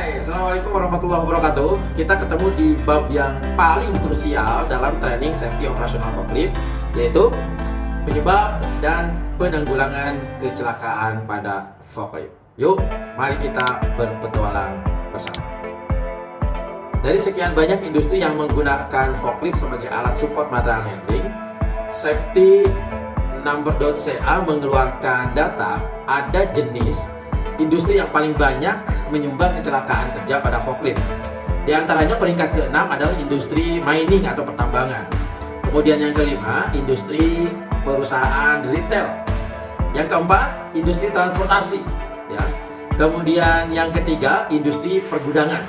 Hai, Assalamualaikum warahmatullahi wabarakatuh. Kita ketemu di bab yang paling krusial dalam training safety operasional forklift, yaitu penyebab dan penanggulangan kecelakaan pada forklift. Yuk, mari kita berpetualang bersama. Dari sekian banyak industri yang menggunakan forklift sebagai alat support material handling, Safety Number.ca mengeluarkan data ada jenis industri yang paling banyak menyumbang kecelakaan kerja pada forklift. Di antaranya peringkat ke-6 adalah industri mining atau pertambangan. Kemudian yang kelima, industri perusahaan retail. Yang keempat, industri transportasi. Ya. Kemudian yang ketiga, industri pergudangan.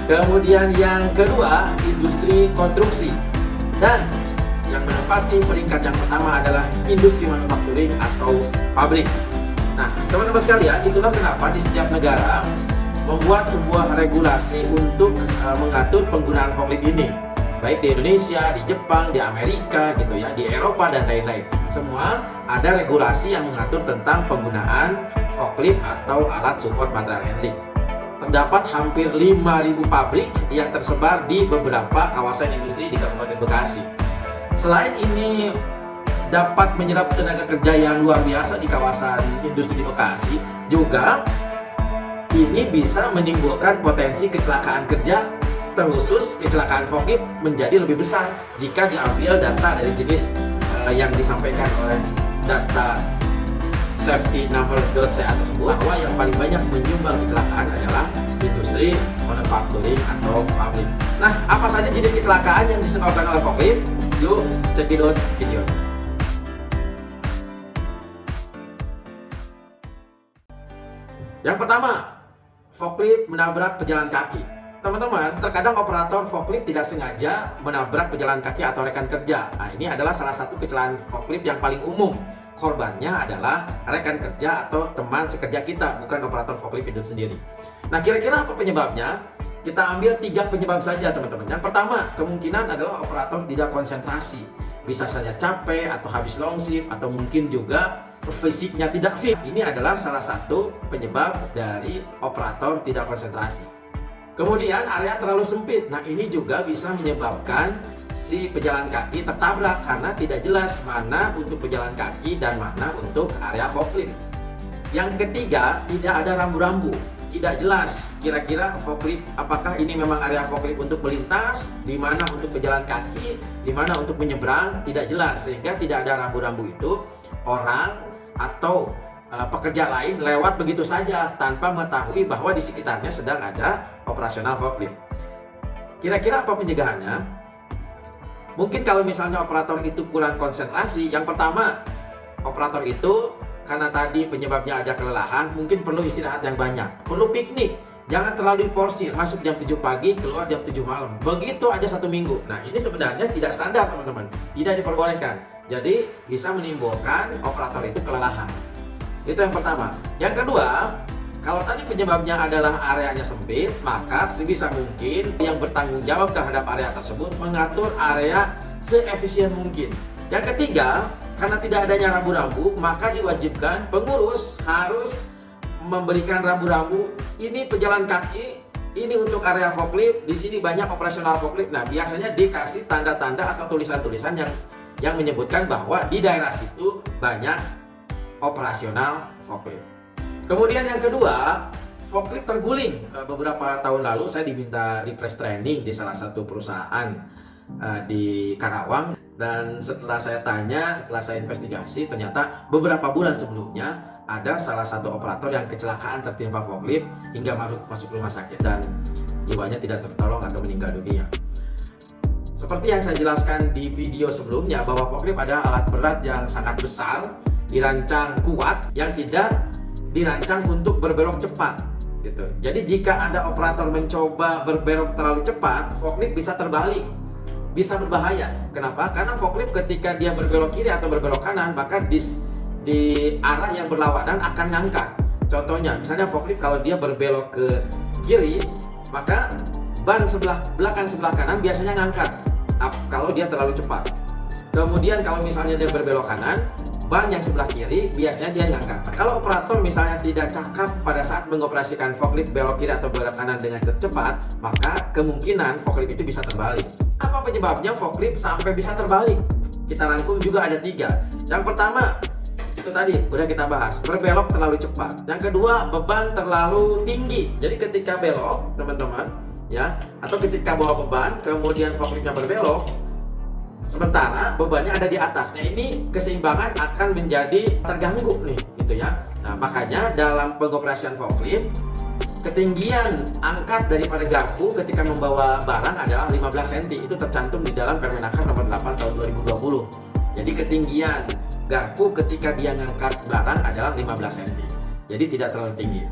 Kemudian yang kedua, industri konstruksi. Dan yang menempati peringkat yang pertama adalah industri manufacturing atau pabrik. Nah, teman-teman sekalian, itulah kenapa di setiap negara membuat sebuah regulasi untuk mengatur penggunaan forklift ini. Baik di Indonesia, di Jepang, di Amerika gitu ya, di Eropa dan lain-lain. Semua ada regulasi yang mengatur tentang penggunaan forklift atau alat support material handling. Terdapat hampir 5.000 pabrik yang tersebar di beberapa kawasan industri di Kabupaten Bekasi. Selain ini dapat menyerap tenaga kerja yang luar biasa di kawasan industri di Bekasi, juga ini bisa menimbulkan potensi kecelakaan kerja, terkhusus kecelakaan forklift menjadi lebih besar jika diambil data dari jenis yang disampaikan oleh data Safety Number.ca tersebut, bahwa yang paling banyak menyumbang kecelakaan adalah industri manufacturing atau pabrik. Nah, apa saja jenis kecelakaan yang disebabkan oleh forklift? Yuk, cekidot video. Yang pertama, forklift menabrak pejalan kaki. Teman-teman, terkadang operator forklift tidak sengaja menabrak pejalan kaki atau rekan kerja. Nah, ini adalah salah satu kecelakaan forklift yang paling umum. Korbannya adalah rekan kerja atau teman sekerja kita, bukan operator forklift itu sendiri. Nah, kira-kira apa penyebabnya? Kita ambil 3 penyebab saja, teman-teman. Yang pertama, kemungkinan adalah operator tidak konsentrasi. Bisa saja capek atau habis long shift, atau mungkin juga fisiknya tidak fit. Ini adalah salah satu penyebab dari operator tidak konsentrasi. Kemudian area terlalu sempit. Nah, ini juga bisa menyebabkan si pejalan kaki tertabrak karena tidak jelas mana untuk pejalan kaki dan mana untuk area forklift. Yang ketiga, tidak ada rambu-rambu. Tidak jelas kira-kira forklift, apakah ini memang area forklift untuk melintas, di mana untuk pejalan kaki, di mana untuk menyeberang, tidak jelas. Sehingga tidak ada rambu-rambu itu, orang atau pekerja lain lewat begitu saja tanpa mengetahui bahwa di sekitarnya sedang ada operasional forklift. Kira-kira apa pencegahannya? Mungkin kalau misalnya operator itu kurang konsentrasi, yang pertama, operator itu karena tadi penyebabnya ada kelelahan, mungkin perlu istirahat yang banyak, perlu piknik. Jangan terlalu diporsir, masuk jam 7 pagi, keluar jam 7 malam. Begitu aja 1 minggu. Nah, ini sebenarnya tidak standar, teman-teman. Tidak diperbolehkan. Jadi, bisa menimbulkan operator itu kelelahan. Itu yang pertama. Yang kedua, kalau tadi penyebabnya adalah areanya sempit, maka sebisa mungkin yang bertanggung jawab terhadap area tersebut mengatur area seefisien mungkin. Yang ketiga, karena tidak adanya rambu-rambu, maka diwajibkan pengurus harus memberikan rambu-rambu. Ini pejalan kaki, ini untuk area forklift, di sini banyak operasional forklift. Nah, biasanya dikasih tanda-tanda atau tulisan-tulisan yang menyebutkan bahwa di daerah situ banyak operasional forklift. Kemudian yang kedua, forklift terguling. Beberapa tahun lalu saya diminta refresh training di salah satu perusahaan di Karawang, dan setelah saya tanya, setelah saya investigasi, ternyata beberapa bulan sebelumnya ada salah satu operator yang kecelakaan tertimpa forklift hingga masuk rumah sakit dan jiwanya tidak tertolong atau meninggal dunia. Seperti yang saya jelaskan di video sebelumnya, bahwa forklift adalah alat berat yang sangat besar, dirancang kuat, yang tidak dirancang untuk berbelok cepat gitu. Jadi jika ada operator mencoba berbelok terlalu cepat, forklift bisa terbalik, bisa berbahaya. Kenapa? Karena forklift ketika dia berbelok kiri atau berbelok kanan, maka di arah yang berlawanan akan ngangkat. Contohnya, misalnya forklift kalau dia berbelok ke kiri, maka ban belakang sebelah kanan biasanya ngangkat kalau dia terlalu cepat. Kemudian kalau misalnya dia berbelok kanan, beban yang sebelah kiri, biasanya dia ngangkat. Kalau operator misalnya tidak cakap pada saat mengoperasikan forklift belok kiri atau belok kanan dengan cepat, maka kemungkinan forklift itu bisa terbalik. Apa penyebabnya forklift sampai bisa terbalik? Kita rangkum juga ada 3. Yang pertama, itu tadi udah kita bahas, berbelok terlalu cepat. Yang kedua, beban terlalu tinggi. Jadi ketika belok, teman-teman, ya, atau ketika bawa beban, kemudian forkliftnya berbelok, sementara bebannya ada di atas. Nah, ini keseimbangan akan menjadi terganggu nih, gitu ya. Nah, makanya dalam pengoperasian forklift, ketinggian angkat daripada garpu ketika membawa barang adalah 15 cm. Itu tercantum di dalam Permenaker nomor 8 tahun 2020. Jadi ketinggian garpu ketika dia ngangkat barang adalah 15 cm. Jadi tidak terlalu tinggi.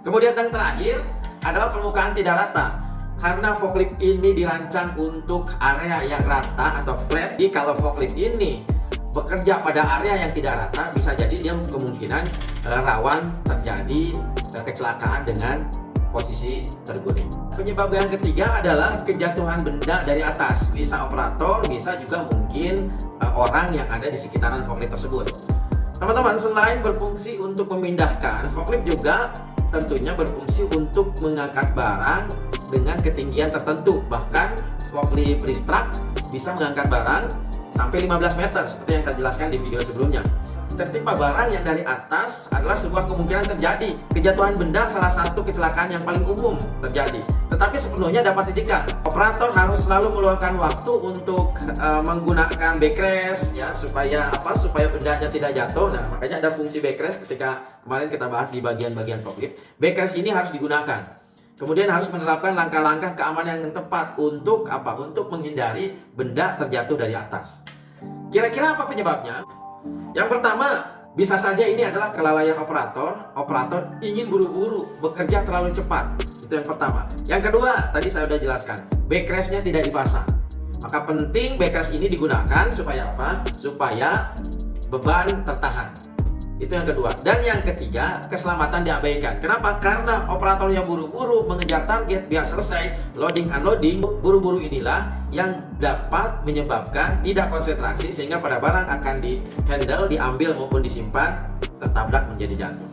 Kemudian yang terakhir adalah permukaan tidak rata. Karena forklift ini dirancang untuk area yang rata atau flat. Jadi kalau forklift ini bekerja pada area yang tidak rata, bisa jadi dia kemungkinan rawan terjadi kecelakaan dengan posisi terguling. Penyebab yang ketiga adalah kejatuhan benda dari atas. Bisa operator, bisa juga mungkin orang yang ada di sekitaran forklift tersebut. Teman-teman, selain berfungsi untuk memindahkan, forklift juga tentunya berfungsi untuk mengangkat barang dengan ketinggian tertentu. Bahkan forklift reach truck bisa mengangkat barang sampai 15 meter seperti yang saya jelaskan di video sebelumnya. Tertimpa barang yang dari atas adalah sebuah kemungkinan terjadi. Kejatuhan benda salah satu kecelakaan yang paling umum terjadi, tetapi sepenuhnya dapat dicegah. Operator harus selalu meluangkan waktu untuk menggunakan backrest, ya, supaya bendanya tidak jatuh. Nah, makanya ada fungsi backrest ketika kemarin kita bahas di bagian-bagian forklift. Backrest ini harus digunakan. Kemudian harus menerapkan langkah-langkah keamanan yang tepat untuk apa? Untuk menghindari benda terjatuh dari atas. Kira-kira apa penyebabnya? Yang pertama, bisa saja ini adalah kelalaian operator. Operator ingin buru-buru, bekerja terlalu cepat. Itu yang pertama. Yang kedua, tadi saya sudah jelaskan, backrestnya tidak dipasang. Maka penting backrest ini digunakan supaya apa? Supaya beban tertahan. Itu yang kedua. Dan yang ketiga, keselamatan diabaikan. Kenapa? Karena operatornya buru-buru mengejar target biar selesai loading unloading. Buru-buru inilah yang dapat menyebabkan tidak konsentrasi sehingga pada barang akan di-handle, diambil maupun disimpan, tertabrak menjadi jatuh.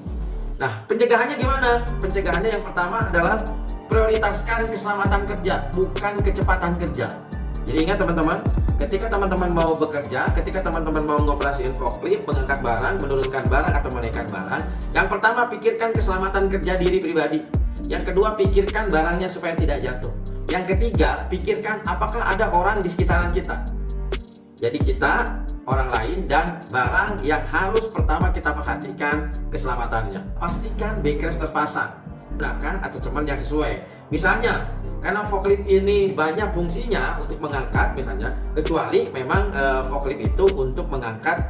Nah, pencegahannya gimana? Pencegahannya yang pertama adalah prioritaskan keselamatan kerja, bukan kecepatan kerja. Jadi ingat teman-teman, ketika teman-teman mau bekerja, ketika teman-teman mau ngoperasiin forklift, mengangkat barang, menurunkan barang atau menaikkan barang, yang pertama pikirkan keselamatan kerja diri pribadi. Yang kedua, pikirkan barangnya supaya tidak jatuh. Yang ketiga, pikirkan apakah ada orang di sekitaran kita. Jadi kita, orang lain, dan barang yang harus pertama kita perhatikan keselamatannya. Pastikan backrest terpasang, gunakan attachment yang sesuai. Misalnya, karena forklift ini banyak fungsinya untuk mengangkat, misalnya, kecuali memang forklift itu untuk mengangkat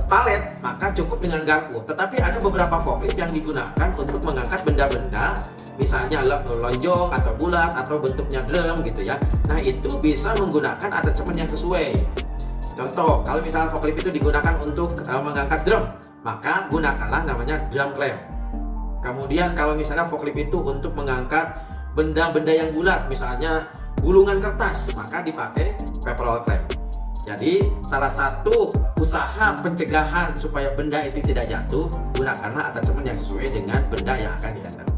palet, maka cukup dengan garpu. Tetapi ada beberapa forklift yang digunakan untuk mengangkat benda-benda, misalnya lonjong atau bulat atau bentuknya drum gitu ya. Nah, itu bisa menggunakan attachment yang sesuai. Contoh, kalau misalnya forklift itu digunakan untuk mengangkat drum, maka gunakanlah namanya drum clamp. Kemudian kalau misalnya forklift itu untuk mengangkat benda-benda yang bulat, misalnya gulungan kertas, maka dipakai paper roll clamp. Jadi salah satu usaha pencegahan supaya benda itu tidak jatuh, gunakanlah attachment yang sesuai dengan benda yang akan dihandle.